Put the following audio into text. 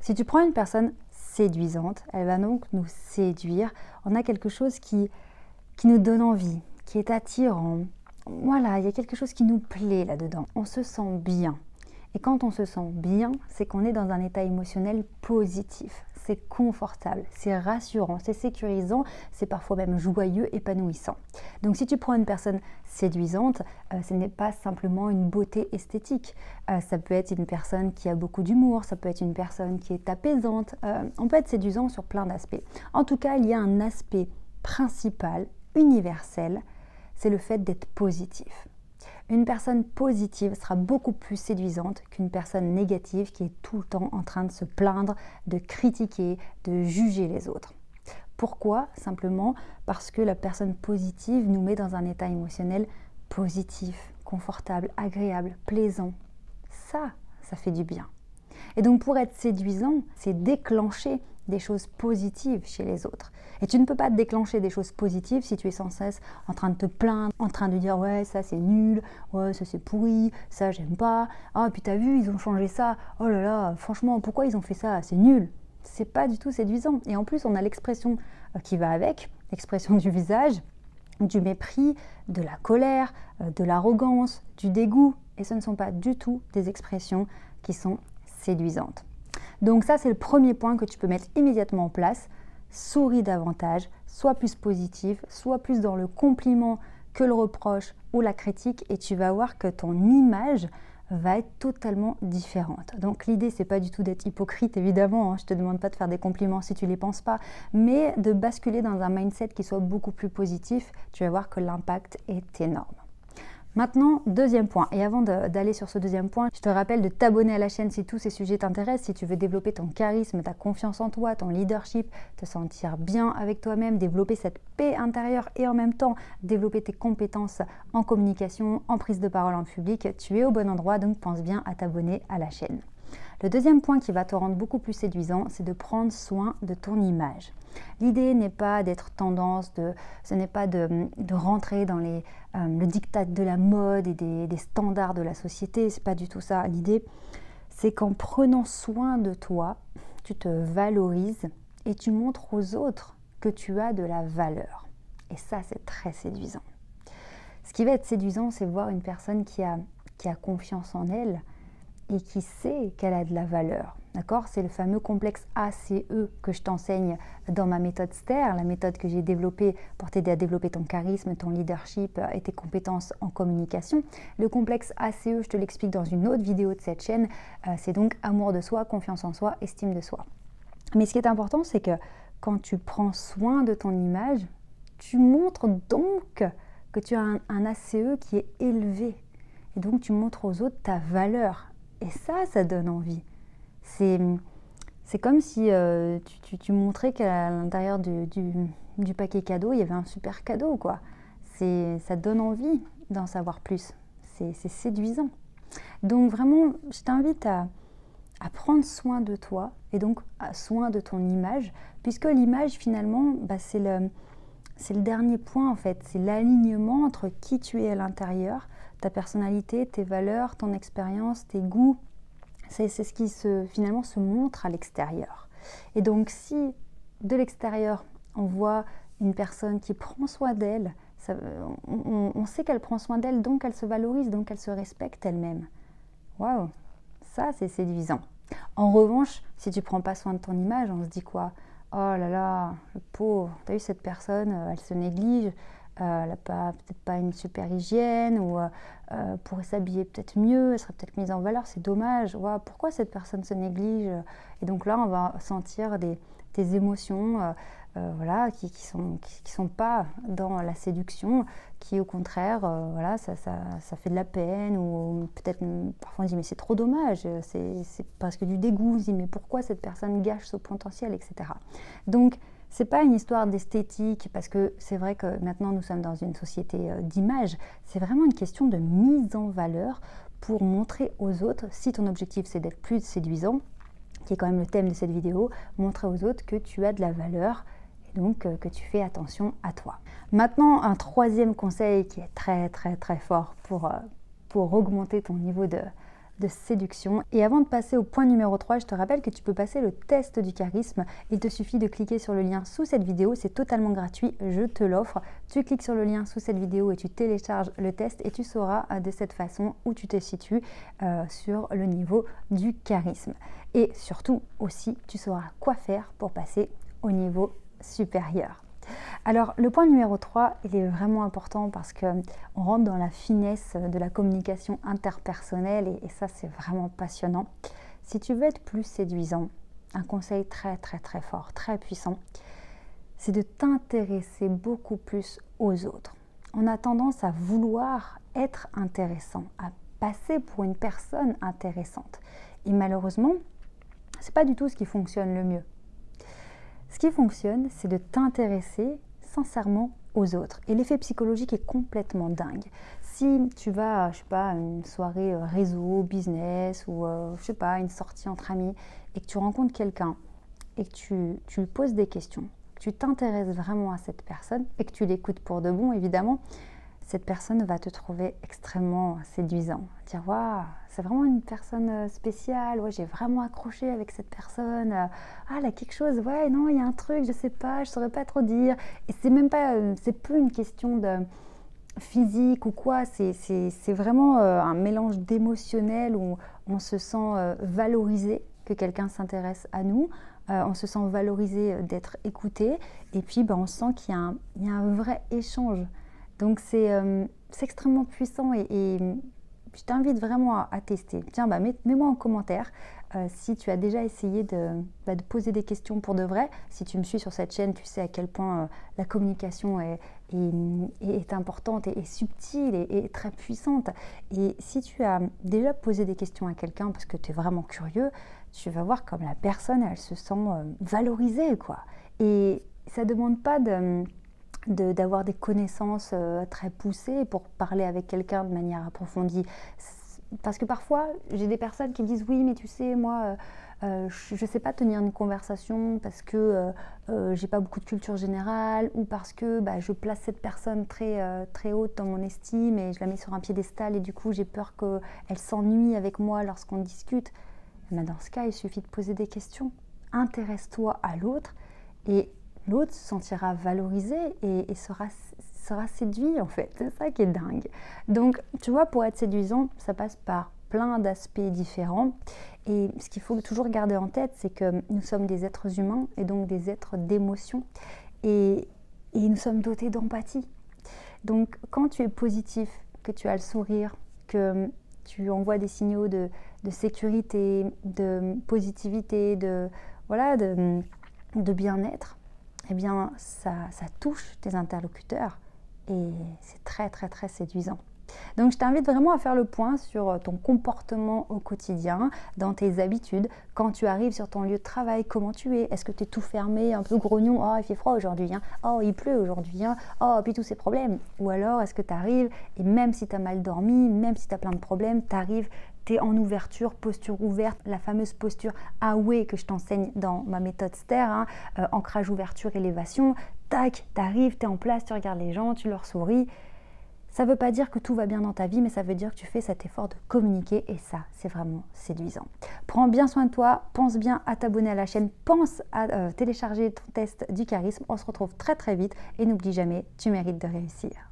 Si tu prends une personne séduisante, elle va donc nous séduire. On a quelque chose qui nous donne envie, qui est attirant. Voilà, il y a quelque chose qui nous plaît là-dedans. On se sent bien. Et quand on se sent bien, c'est qu'on est dans un état émotionnel positif. C'est confortable, c'est rassurant, c'est sécurisant, c'est parfois même joyeux, épanouissant. Donc si tu prends une personne séduisante, ce n'est pas simplement une beauté esthétique. Ça peut être une personne qui a beaucoup d'humour, ça peut être une personne qui est apaisante. On peut être séduisant sur plein d'aspects. En tout cas, il y a un aspect principal, universel, c'est le fait d'être positif. Une personne positive sera beaucoup plus séduisante qu'une personne négative qui est tout le temps en train de se plaindre, de critiquer, de juger les autres. Pourquoi? Simplement parce que la personne positive nous met dans un état émotionnel positif, confortable, agréable, plaisant. Ça fait du bien. Et donc pour être séduisant, c'est déclencher des choses positives chez les autres. Et tu ne peux pas déclencher des choses positives si tu es sans cesse en train de te plaindre, en train de dire ouais ça c'est nul, ouais ça c'est pourri, ça j'aime pas, ah puis t'as vu ils ont changé ça, oh là là franchement pourquoi ils ont fait ça, c'est nul. C'est pas du tout séduisant. Et en plus on a l'expression qui va avec, l'expression du visage, du mépris, de la colère, de l'arrogance, du dégoût. Et ce ne sont pas du tout des expressions qui sont séduisantes. Donc ça, c'est le premier point que tu peux mettre immédiatement en place. Souris davantage, sois plus positif, sois plus dans le compliment que le reproche ou la critique et tu vas voir que ton image va être totalement différente. Donc l'idée, c'est pas du tout d'être hypocrite, évidemment, hein. Je te demande pas de faire des compliments si tu les penses pas, mais de basculer dans un mindset qui soit beaucoup plus positif. Tu vas voir que l'impact est énorme. Maintenant, deuxième point, et avant d'aller sur ce deuxième point, je te rappelle de t'abonner à la chaîne si tous ces sujets t'intéressent, si tu veux développer ton charisme, ta confiance en toi, ton leadership, te sentir bien avec toi-même, développer cette paix intérieure et en même temps développer tes compétences en communication, en prise de parole en public, tu es au bon endroit, donc pense bien à t'abonner à la chaîne. Le deuxième point qui va te rendre beaucoup plus séduisant, c'est de prendre soin de ton image. L'idée n'est pas d'être tendance, ce n'est pas de rentrer dans le diktat de la mode et des standards de la société, c'est pas du tout ça. L'idée, c'est qu'en prenant soin de toi, tu te valorises et tu montres aux autres que tu as de la valeur. Et ça, c'est très séduisant. Ce qui va être séduisant, c'est voir une personne qui a confiance en elle et qui sait qu'elle a de la valeur. D'accord? C'est le fameux complexe ACE que je t'enseigne dans ma méthode STER, la méthode que j'ai développée pour t'aider à développer ton charisme, ton leadership et tes compétences en communication. Le complexe ACE, je te l'explique dans une autre vidéo de cette chaîne, c'est donc amour de soi, confiance en soi, estime de soi. Mais ce qui est important, c'est que quand tu prends soin de ton image, tu montres donc que tu as un ACE qui est élevé. Et donc tu montres aux autres ta valeur. Et ça donne envie. C'est comme si tu montrais qu'à l'intérieur du paquet cadeau, il y avait un super cadeau, quoi. Ça donne envie d'en savoir plus. C'est séduisant. Donc vraiment, je t'invite à prendre soin de toi et donc soin de ton image, puisque l'image, finalement, c'est le dernier point, en fait. C'est l'alignement entre qui tu es à l'intérieur, ta personnalité, tes valeurs, ton expérience, tes goûts. C'est ce qui finalement se montre à l'extérieur. Et donc si de l'extérieur on voit une personne qui prend soin d'elle, on sait qu'elle prend soin d'elle, donc elle se valorise, donc elle se respecte elle-même. Waouh, ça c'est séduisant. En revanche, si tu prends pas soin de ton image, on se dit quoi? Oh là là, le pauvre, t'as vu cette personne, elle se néglige. Elle n'a peut-être pas une super hygiène ou pourrait s'habiller peut-être mieux, elle serait peut-être mise en valeur, c'est dommage. Wow, pourquoi cette personne se néglige? Et donc là, on va sentir des émotions voilà, qui sont pas dans la séduction, qui au contraire, voilà, ça fait de la peine ou peut-être parfois on dit mais c'est trop dommage, c'est presque du dégoût, on se dit mais pourquoi cette personne gâche ce potentiel, etc. Donc, c'est pas une histoire d'esthétique, parce que c'est vrai que maintenant nous sommes dans une société d'image, c'est vraiment une question de mise en valeur pour montrer aux autres, si ton objectif c'est d'être plus séduisant, qui est quand même le thème de cette vidéo, montrer aux autres que tu as de la valeur et donc que tu fais attention à toi. Maintenant, un troisième conseil qui est très très très fort pour augmenter ton niveau de séduction. Et avant de passer au point numéro 3, je te rappelle que tu peux passer le test du charisme. Il te suffit de cliquer sur le lien sous cette vidéo, c'est totalement gratuit, je te l'offre. Tu cliques sur le lien sous cette vidéo et tu télécharges le test et tu sauras de cette façon où tu te situes sur le niveau du charisme. Et surtout aussi, tu sauras quoi faire pour passer au niveau supérieur. Alors le point numéro 3, il est vraiment important parce qu'on rentre dans la finesse de la communication interpersonnelle et ça c'est vraiment passionnant. Si tu veux être plus séduisant, un conseil très fort, très puissant, c'est de t'intéresser beaucoup plus aux autres. On a tendance à vouloir être intéressant, à passer pour une personne intéressante. Et malheureusement, c'est pas du tout ce qui fonctionne le mieux. Ce qui fonctionne, c'est de t'intéresser sincèrement aux autres. Et l'effet psychologique est complètement dingue. Si tu vas, je sais pas, à une soirée réseau, business ou je sais pas, une sortie entre amis et que tu rencontres quelqu'un et que tu lui poses des questions, que tu t'intéresses vraiment à cette personne et que tu l'écoutes pour de bon, évidemment, cette personne va te trouver extrêmement séduisant. Dire waouh, c'est vraiment une personne spéciale, ouais, j'ai vraiment accroché avec cette personne. Ah, elle a quelque chose, ouais, non, il y a un truc, je sais pas, je saurais pas trop dire. Et c'est même pas, c'est plus une question de physique ou quoi, c'est vraiment un mélange d'émotionnel où on se sent valorisé que quelqu'un s'intéresse à nous. On se sent valorisé d'être écouté. Et puis, on sent qu'il y a un vrai échange. Donc c'est extrêmement puissant et je t'invite vraiment à tester. Tiens, mets-moi en commentaire si tu as déjà essayé de poser des questions pour de vrai. Si tu me suis sur cette chaîne, tu sais à quel point la communication est importante et subtile et très puissante. Et si tu as déjà posé des questions à quelqu'un parce que tu es vraiment curieux, tu vas voir comme la personne, elle se sent valorisée, quoi. Et ça ne demande pas d'avoir des connaissannes très poussées pour parler avec quelqu'un de manière approfondie. Parce que parfois, j'ai des personnes qui me disent « Oui, mais tu sais, moi, je ne sais pas tenir une conversation parce que j'ai pas beaucoup de culture générale ou parce que je place cette personne très haute dans mon estime et je la mets sur un piédestal et du coup, j'ai peur qu'elle s'ennuie avec moi lorsqu'on discute. » Dans ce cas, il suffit de poser des questions. Intéresse-toi à l'autre et l'autre se sentira valorisé et sera séduit en fait. C'est ça qui est dingue. Donc, tu vois, pour être séduisant, ça passe par plein d'aspects différents. Et ce qu'il faut toujours garder en tête, c'est que nous sommes des êtres humains et donc des êtres d'émotion. Et nous sommes dotés d'empathie. Donc, quand tu es positif, que tu as le sourire, que tu envoies des signaux de sécurité, de positivité, de bien-être, eh bien, ça touche tes interlocuteurs et c'est très séduisant. Donc, je t'invite vraiment à faire le point sur ton comportement au quotidien, dans tes habitudes. Quand tu arrives sur ton lieu de travail, comment tu es? Est-ce que tu es tout fermé, un peu grognon? Oh, il fait froid aujourd'hui, hein. Oh, il pleut aujourd'hui, hein. Oh, puis tous ces problèmes. Ou alors, est-ce que tu arrives et même si tu as mal dormi, même si tu as plein de problèmes, tu arrives, tu es en ouverture, posture ouverte, la fameuse posture Aoué que je t'enseigne dans ma méthode STER, hein, ancrage, ouverture, élévation. Tac, tu arrives, tu es en place, tu regardes les gens, tu leur souris. Ça ne veut pas dire que tout va bien dans ta vie, mais ça veut dire que tu fais cet effort de communiquer et ça, c'est vraiment séduisant. Prends bien soin de toi, pense bien à t'abonner à la chaîne, pense à télécharger ton test du charisme. On se retrouve très vite et n'oublie jamais, tu mérites de réussir.